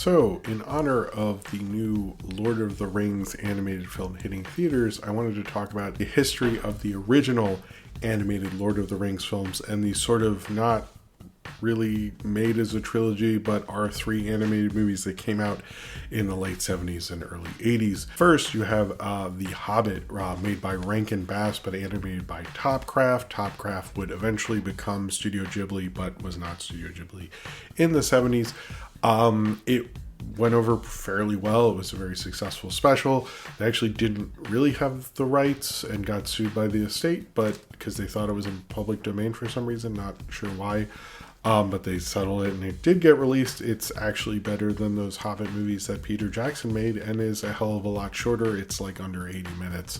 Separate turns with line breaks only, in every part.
So, in honor of the new Lord of the Rings animated film hitting theaters, I wanted to talk about the history of the original animated Lord of the Rings films and the sort of not really made as a trilogy, but are three animated movies that came out in the late 70s and early 80s. First, you have The Hobbit, made by Rankin Bass, but animated by Topcraft. Topcraft would eventually become Studio Ghibli, but was not Studio Ghibli in the 70s. It went over fairly well. It was a very successful special. They actually didn't really have the rights and got sued by the estate, but because they thought it was in public domain for some reason, not sure why. But they settled it and it did get released. It's actually better than those Hobbit movies that Peter Jackson made and is a hell of a lot shorter. It's like under 80 minutes.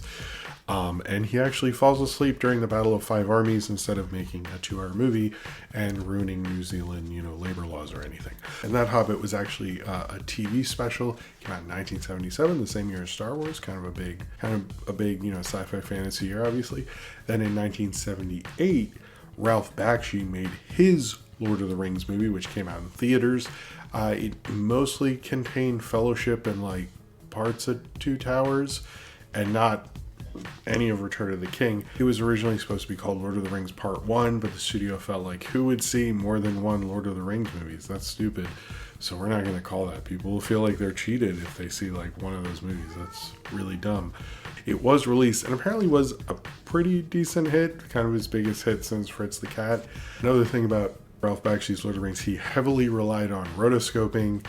And he actually falls asleep during the Battle of Five Armies instead of making a 2-hour movie and ruining New Zealand, labor laws or anything. And that Hobbit was actually a TV special. Came out in 1977, the same year as Star Wars. Kind of a big, sci-fi fantasy year, obviously. Then in 1978, Ralph Bakshi made his Lord of the Rings movie, which came out in theaters. It mostly contained Fellowship and like parts of Two Towers and not any of Return of the King. It was originally supposed to be called Lord of the Rings Part 1, but the studio felt like, who would see more than one Lord of the Rings movies? That's stupid. So we're not going to call that. People will feel like they're cheated if they see like one of those movies. That's really dumb. It was released and apparently was a pretty decent hit, kind of his biggest hit since Fritz the Cat. Another thing about Ralph Bakshi's Lord of the Rings, he heavily relied on rotoscoping,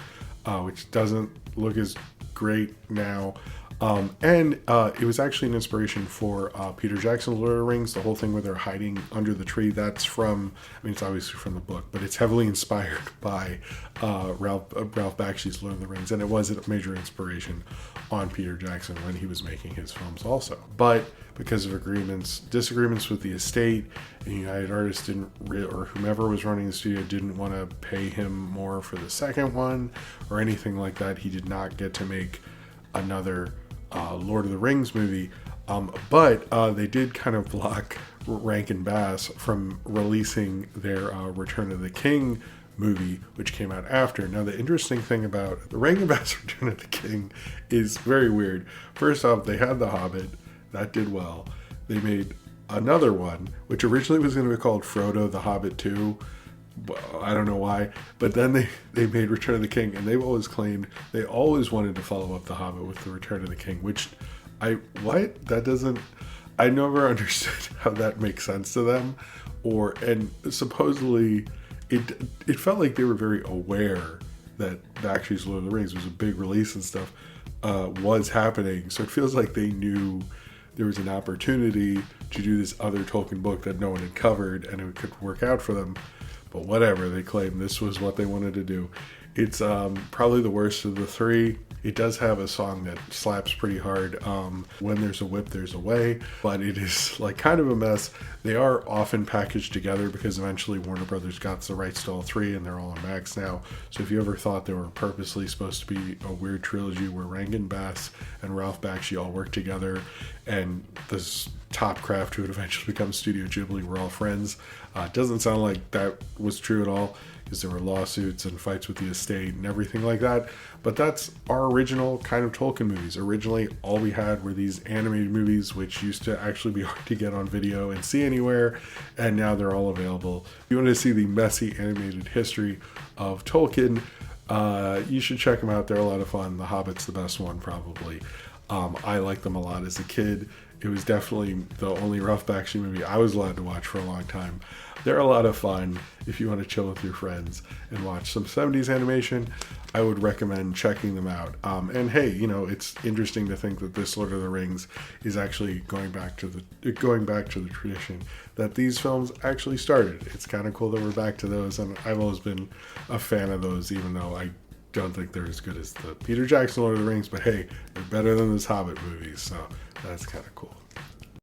which doesn't look as great now. And it was actually an inspiration for Peter Jackson's Lord of the Rings. The whole thing where they're hiding under the tree, that's from, it's obviously from the book, but it's heavily inspired by Ralph Bakshi's Lord of the Rings. And it was a major inspiration on Peter Jackson when he was making his films also. But because of disagreements with the estate, and United Artists or whomever was running the studio didn't want to pay him more for the second one or anything like that, he did not get to make another Lord of the Rings movie, but they did kind of block Rankin Bass from releasing their Return of the King movie, which came out after. Now, the interesting thing about the Rankin Bass Return of the King is very weird. First off, they had The Hobbit. That did well. They made another one, which originally was going to be called Frodo the Hobbit 2. Well, I don't know why, but then they made Return of the King, and they've always claimed they always wanted to follow up The Hobbit with the Return of the King, which I never understood how that makes sense to them, and supposedly it felt like they were very aware that Bakshi's Lord of the Rings was a big release and stuff was happening, so it feels like they knew there was an opportunity to do this other Tolkien book that no one had covered, and it could work out for them. But whatever, they claim this was what they wanted to do. It's probably the worst of the three. It does have a song that slaps pretty hard. When there's a whip, there's a way. But it is like kind of a mess. They are often packaged together because eventually Warner Brothers got the rights to all three and they're all on Max now. So if you ever thought they were purposely supposed to be a weird trilogy where Rankin Bass and Ralph Bakshi all work together and this Topcraft, who would eventually become Studio Ghibli, were all friends, it doesn't sound like that was true at all, because there were lawsuits and fights with the estate and everything like that. But that's our original kind of Tolkien movies. Originally, all we had were these animated movies, which used to actually be hard to get on video and see anywhere, and now they're all available. If you want to see the messy animated history of Tolkien, you should check them out. They're a lot of fun. The Hobbit's the best one, probably. I liked them a lot as a kid. It was definitely the only Ralph Bakshi movie I was allowed to watch for a long time. They're a lot of fun if you want to chill with your friends and watch some 70s animation. I would recommend checking them out. And hey, it's interesting to think that this Lord of the Rings is actually going back to the tradition that these films actually started. It's kind of cool that we're back to those, and I've always been a fan of those, even though I don't think they're as good as the Peter Jackson Lord of the Rings, but hey, they're better than those Hobbit movies, so that's kind of cool.